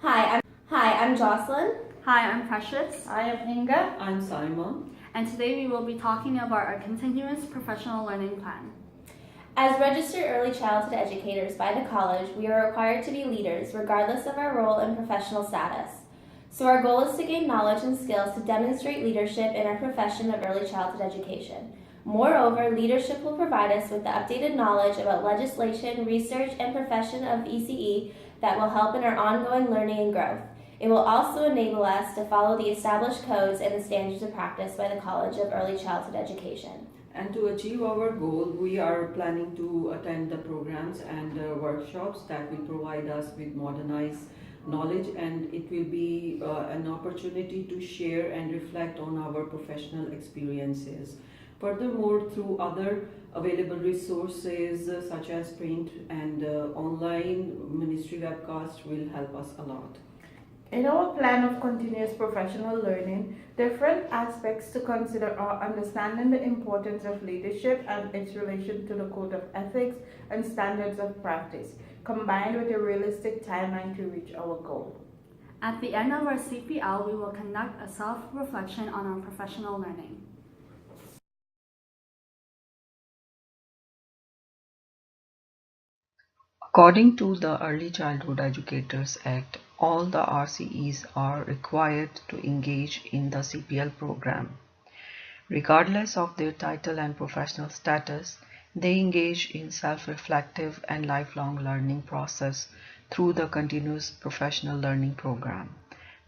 Hi, I'm Jocelyn. Hi, I'm Precious. I am Inga. I'm Simon. And today we will be talking about our continuous professional learning plan. As registered early childhood educators by the college, we are required to be leaders regardless of our role and professional status. So our goal is to gain knowledge and skills to demonstrate leadership in our profession of early childhood education. Moreover, leadership will provide us with the updated knowledge about legislation, research, and profession of ECE that will help in our ongoing learning and growth. It will also enable us to follow the established codes and the standards of practice by the College of Early Childhood Education. And to achieve our goal, we are planning to attend the programs and workshops that will provide us with modernized knowledge, and it will be an opportunity to share and reflect on our professional experiences. Furthermore, through other available resources such as print and online ministry webcast will help us a lot. In our plan of continuous professional learning, different aspects to consider are understanding the importance of leadership and its relation to the code of ethics and standards of practice, combined with a realistic timeline to reach our goal. At the end of our CPL, we will conduct a self-reflection on our professional learning. According to the Early Childhood Educators Act, all the RCEs are required to engage in the CPL program. Regardless of their title and professional status, they engage in self-reflective and lifelong learning process through the continuous professional learning program.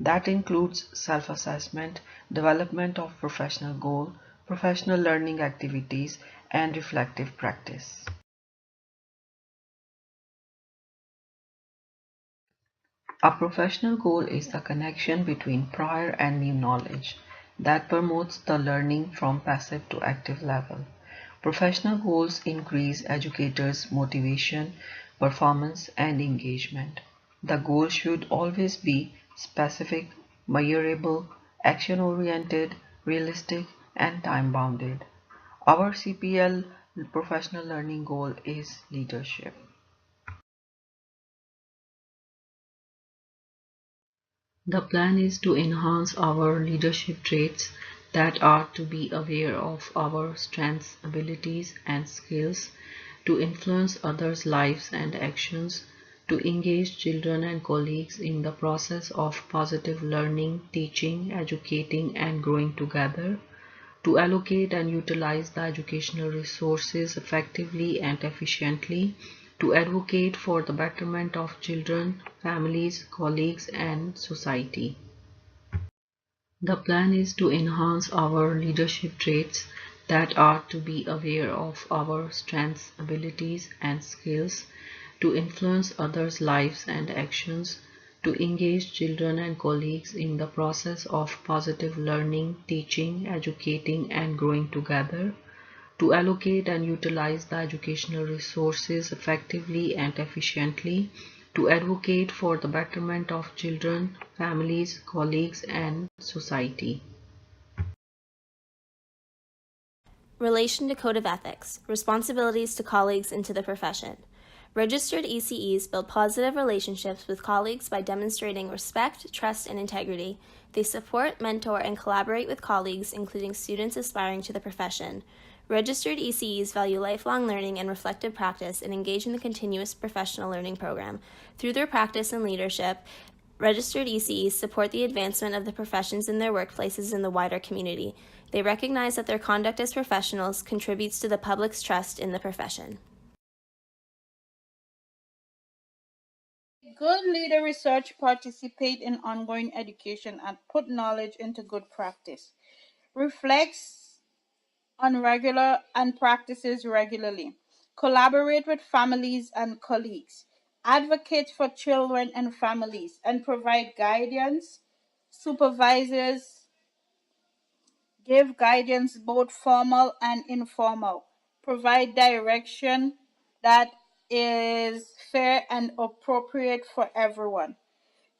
That includes self-assessment, development of professional goal, professional learning activities, and reflective practice. A professional goal is the connection between prior and new knowledge that promotes the learning from passive to active level. Professional goals increase educators' motivation, performance, and engagement. The goal should always be specific, measurable, action-oriented, realistic, and time-bounded. Our CPL professional learning goal is leadership. The plan is to enhance our leadership traits that are to be aware of our strengths, abilities, and skills, to influence others' lives and actions, to engage children and colleagues in the process of positive learning, teaching, educating, and growing together, to allocate and utilize the educational resources effectively and efficiently, to advocate for the betterment of children, families, colleagues, and society. The plan is to enhance our leadership traits that are to be aware of our strengths, abilities, and skills, to influence others' lives and actions, to engage children and colleagues in the process of positive learning, teaching, educating, and growing together, to allocate and utilize the educational resources effectively and efficiently, to advocate for the betterment of children, families, colleagues, and society. Relation to Code of Ethics, responsibilities to colleagues and to the profession. Registered ECEs build positive relationships with colleagues by demonstrating respect, trust, and integrity. They support, mentor, and collaborate with colleagues, including students aspiring to the profession. Registered ECEs value lifelong learning and reflective practice and engage in the continuous professional learning program. Through their practice and leadership, registered ECEs support the advancement of the professions in their workplaces and the wider community. They recognize that their conduct as professionals contributes to the public's trust in the profession. Good leader research participate in ongoing education and put knowledge into good practice. Reflects on regular and practices regularly. Collaborate with families and colleagues. Advocate for children and families and provide guidance. Supervisors give guidance both formal and informal. Provide direction that is fair and appropriate for everyone.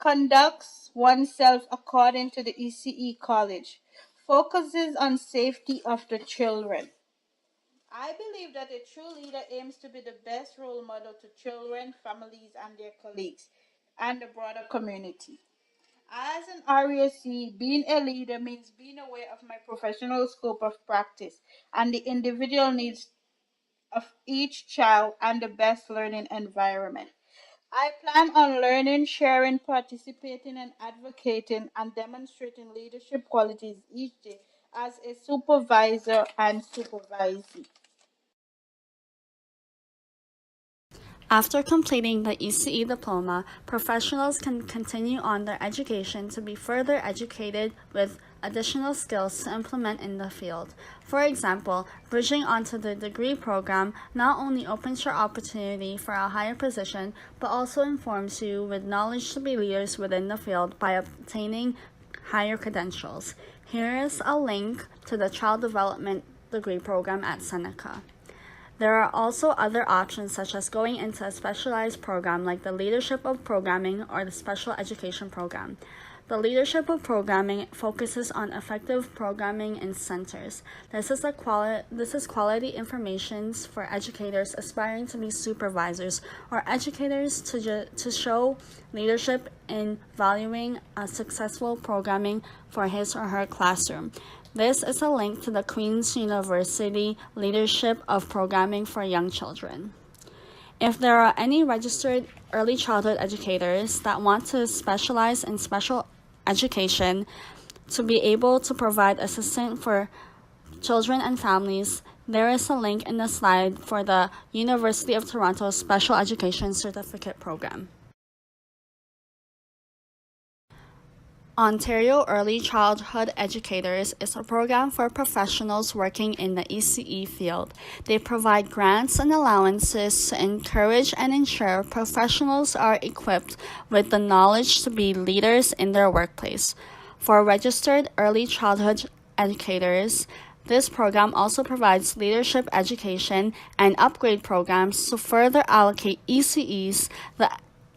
Conducts oneself according to the ECE College. Focuses on safety of the children. I believe that a true leader aims to be the best role model to children, families, and their colleagues. and the broader community. As an RAC, being a leader means being aware of my professional scope of practice and the individual needs of each child and the best learning environment. I plan on learning, sharing, participating, and advocating and demonstrating leadership qualities each day as a supervisor and supervisee. After completing the ECE diploma, professionals can continue on their education to be further educated with additional skills to implement in the field. For example, bridging onto the degree program not only opens your opportunity for a higher position, but also informs you with knowledge to be leaders within the field by obtaining higher credentials. Here is a link to the Child Development degree program at Seneca. There are also other options such as going into a specialized program like the Leadership of Programming or the Special Education program. The Leadership of Programming focuses on effective programming in centers. This is quality information for educators aspiring to be supervisors or educators to show leadership in valuing a successful programming for his or her classroom. This is a link to the Queen's University Leadership of Programming for Young Children. If there are any registered early childhood educators that want to specialize in special education to be able to provide assistance for children and families, there is a link in the slide for the University of Toronto Special Education Certificate Program. Ontario Early Childhood Educators is a program for professionals working in the ECE field. They provide grants and allowances to encourage and ensure professionals are equipped with the knowledge to be leaders in their workplace. For registered early childhood educators, this program also provides leadership education and upgrade programs to further allocate ECEs the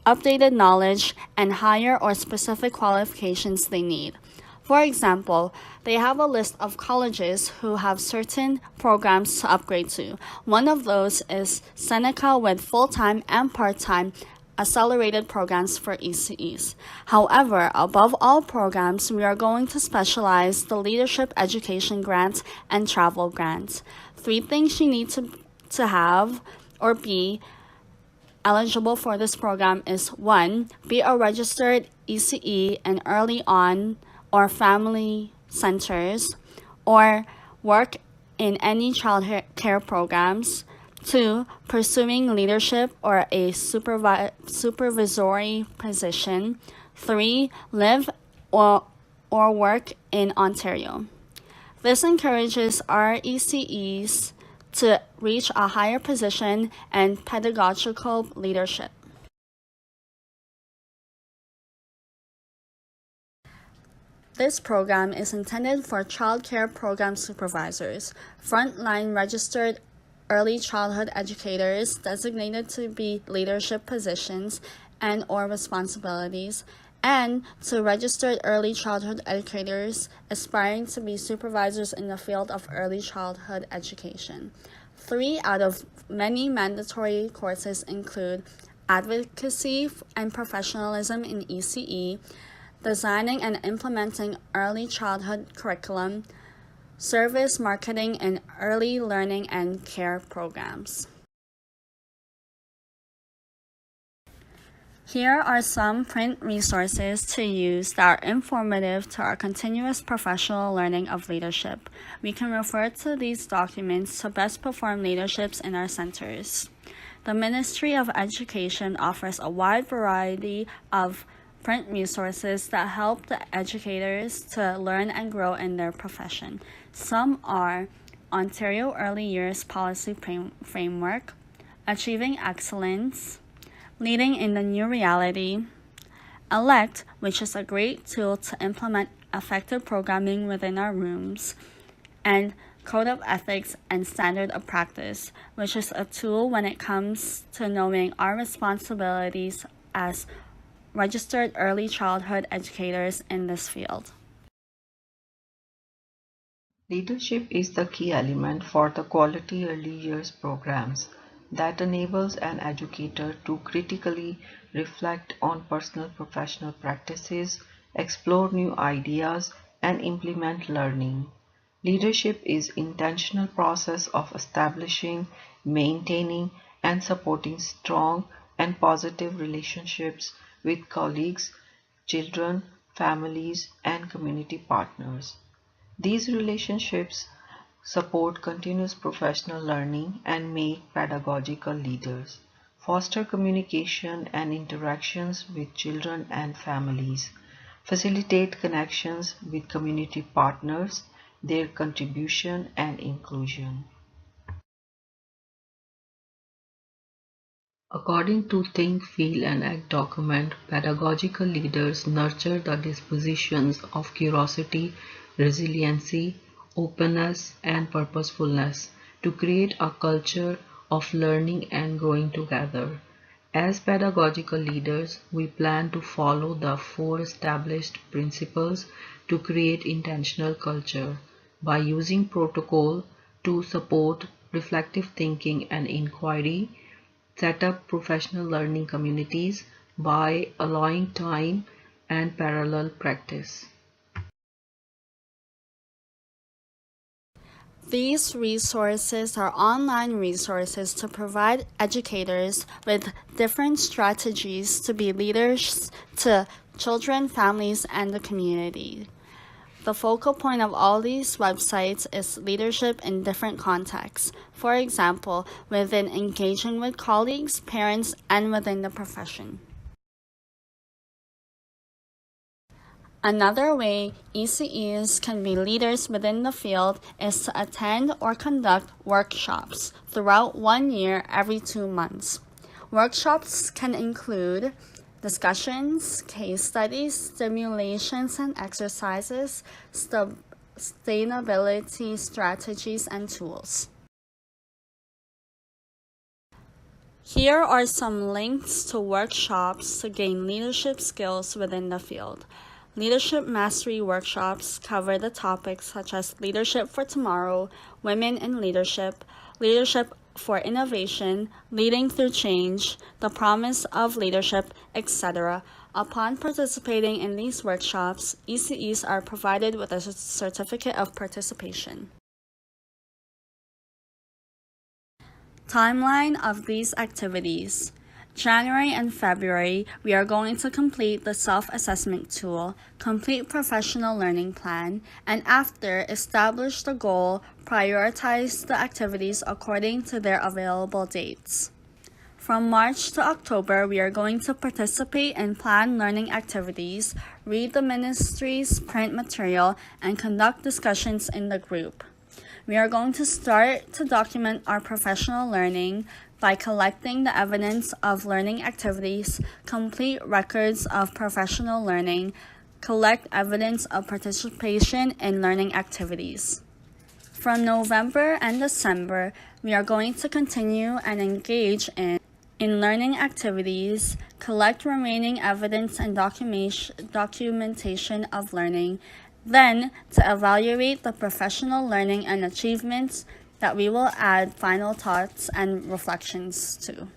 updated knowledge and higher or specific qualifications they need. For example, they have a list of colleges who have certain programs to upgrade to. One of those is Seneca with full-time and part-time accelerated programs for ECEs. However, above all programs, we are going to specialize the leadership education grants and travel grants. 3 things you need to have or be eligible for this program is 1. Be a registered ECE in early on or family centers or work in any child care programs. 2. Pursuing leadership or a supervisory position. 3. Live or work in Ontario. This encourages our ECEs to reach a higher position and pedagogical leadership. This program is intended for child care program supervisors, frontline registered early childhood educators designated to be leadership positions and or responsibilities, and to registered early childhood educators aspiring to be supervisors in the field of early childhood education. 3 out of many mandatory courses include advocacy and professionalism in ECE, designing and implementing early childhood curriculum, service marketing and early learning and care programs. Here are some print resources to use that are informative to our continuous professional learning of leadership. We can refer to these documents to best perform leaderships in our centers. The Ministry of Education offers a wide variety of print resources that help the educators to learn and grow in their profession. Some are Ontario Early Years Policy Framework, Achieving Excellence, Leading in the New Reality, Elect, which is a great tool to implement effective programming within our rooms, and Code of Ethics and Standard of Practice, which is a tool when it comes to knowing our responsibilities as registered early childhood educators in this field. Leadership is the key element for the quality early years programs. that enables an educator to critically reflect on personal professional practices, explore new ideas, and implement learning. Leadership is intentional process of establishing, maintaining, and supporting strong and positive relationships with colleagues, children, families, and community partners. These relationships support continuous professional learning and make pedagogical leaders, foster communication and interactions with children and families, facilitate connections with community partners, their contribution and inclusion. According to Think, Feel and Act document, pedagogical leaders nurture the dispositions of curiosity, resiliency, openness, and purposefulness to create a culture of learning and growing together. As pedagogical leaders, we plan to follow the four established principles to create intentional culture by using protocol to support reflective thinking and inquiry, set up professional learning communities by allowing time and parallel practice. These resources are online resources to provide educators with different strategies to be leaders to children, families, and the community. The focal point of all these websites is leadership in different contexts. For example, within engaging with colleagues, parents, and within the profession. Another way ECEs can be leaders within the field is to attend or conduct workshops throughout 1 year every 2 months. Workshops can include discussions, case studies, simulations and exercises, sustainability strategies, and tools. Here are some links to workshops to gain leadership skills within the field. Leadership mastery workshops cover the topics such as leadership for tomorrow, women in leadership, leadership for innovation, leading through change, the promise of leadership, etc. Upon participating in these workshops, ECEs are provided with a certificate of participation. Timeline of these activities. January and February, we are going to complete the self-assessment tool, complete professional learning plan, and after, establish the goal, prioritize the activities according to their available dates. From March to October, we are going to participate in planned learning activities, read the ministry's print material, and conduct discussions in the group. We are going to start to document our professional learning by collecting the evidence of learning activities, complete records of professional learning, collect evidence of participation in learning activities. From November and December, we are going to continue and engage in learning activities, collect remaining evidence and documentation of learning, then to evaluate the professional learning and achievements that we will add final thoughts and reflections to.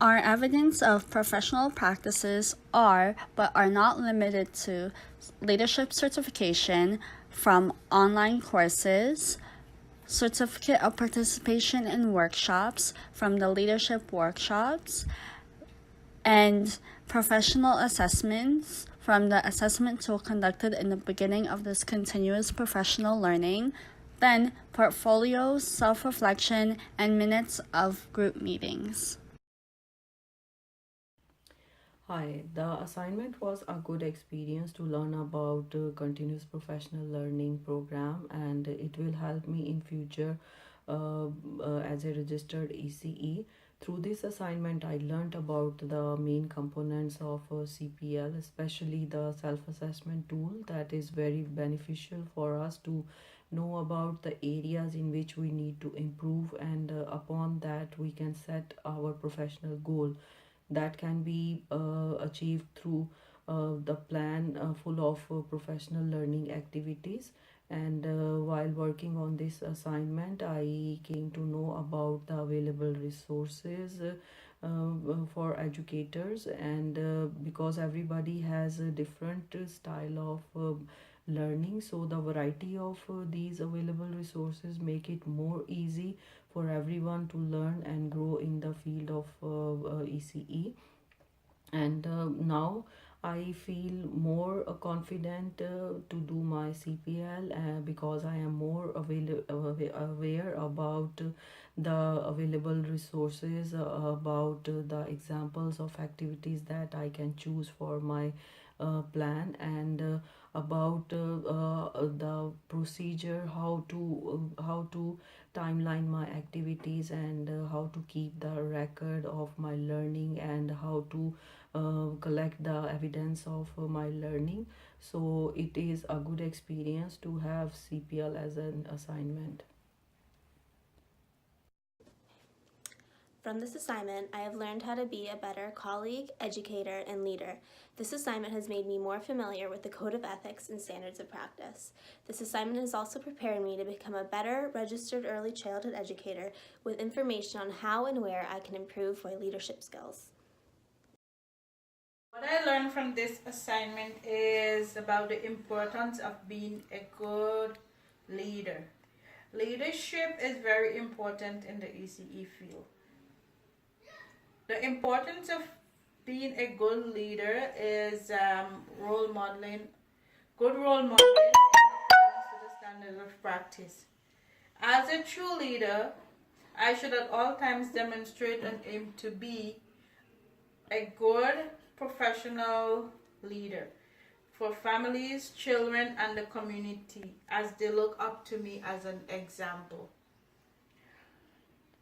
Our evidence of professional practices are, but are not limited to, leadership certification from online courses, certificate of participation in workshops from the leadership workshops, and professional assessments from the assessment tool conducted in the beginning of this continuous professional learning, then portfolios, self-reflection, and minutes of group meetings. Hi, the assignment was a good experience to learn about continuous professional learning program, and it will help me in future as a registered ECE. Through this assignment, I learned about the main components of CPL, especially the self-assessment tool that is very beneficial for us to know about the areas in which we need to improve, and upon that we can set our professional goal that can be achieved through the plan full of professional learning activities. And while working on this assignment, I came to know about the available resources for educators, and because everybody has a different style of learning, so the variety of these available resources make it more easy for everyone to learn and grow in the field of ECE. And now I feel more confident to do my CPL because I am more aware about the available resources, about the examples of activities that I can choose for my plan, and about the procedure, how to timeline my activities, and how to keep the record of my learning, and how to collect the evidence of my learning. So it is a good experience to have CPL as an assignment. From this assignment, I have learned how to be a better colleague, educator, and leader. This assignment has made me more familiar with the Code of Ethics and Standards of Practice. This assignment has also prepared me to become a better registered early childhood educator with information on how and where I can improve my leadership skills. What I learned from this assignment is about the importance of being a good leader. Leadership is very important in the ECE field. The importance of being a good leader is role modeling, good role modeling in accordance to the standards of practice. As a true leader, I should at all times demonstrate and aim to be a good professional leader for families, children, and the community as they look up to me as an example.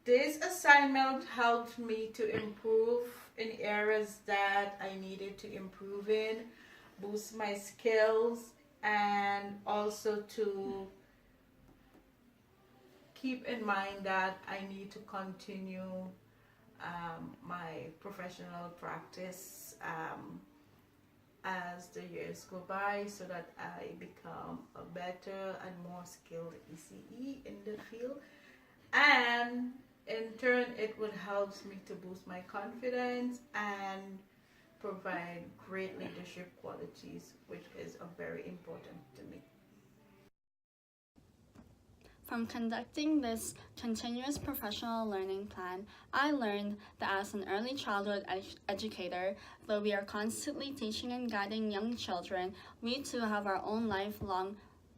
This assignment helped me to improve in areas that I needed to improve in, boost my skills, and also to keep in mind that I need to continue my professional practice as the years go by, so that I become a better and more skilled ECE in the field. And in turn, it would help me to boost my confidence and provide great leadership qualities, which is very important to me. From conducting this continuous professional learning plan, I learned that as an early childhood educator, though we are constantly teaching and guiding young children, we too have our own lifelong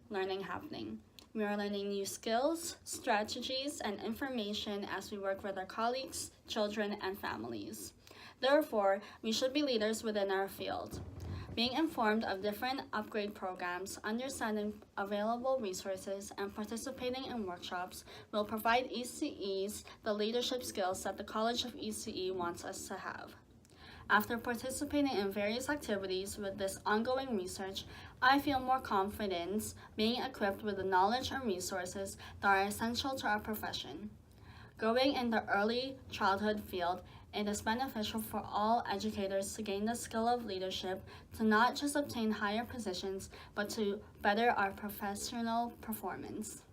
learning happening. We are learning new skills, strategies, and information as we work with our colleagues, children, and families. Therefore, we should be leaders within our field. Being informed of different upgrade programs, understanding available resources, and participating in workshops will provide ECEs the leadership skills that the College of ECE wants us to have. After participating in various activities with this ongoing research, I feel more confidence being equipped with the knowledge and resources that are essential to our profession. Growing in the early childhood field, it is beneficial for all educators to gain the skill of leadership to not just obtain higher positions, but to better our professional performance.